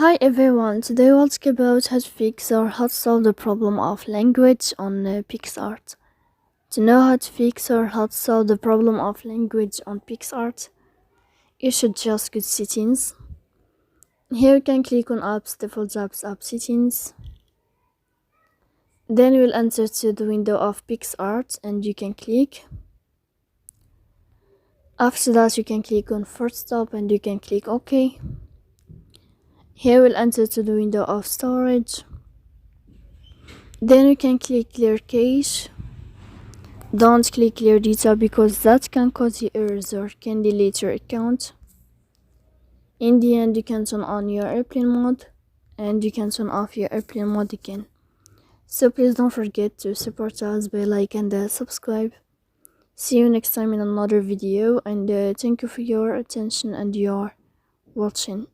Hi everyone, today we'll talk about how to fix or how to solve the problem of language on Picsart. To know how to fix or how to solve the problem of language on Picsart, you should just go to settings. Here you can click on apps, default apps, app settings. Then you will enter to the window of Picsart and you can click. After that you can click on first stop and you can click OK. Here we'll enter to the window of storage. Then you can click clear cache. Don't click clear data because that can cause you errors or can delete your account. In the end, you can turn on your airplane mode and you can turn off your airplane mode again. So please don't forget to support us by like and subscribe. See you next time in another video, and thank you for your attention and your watching.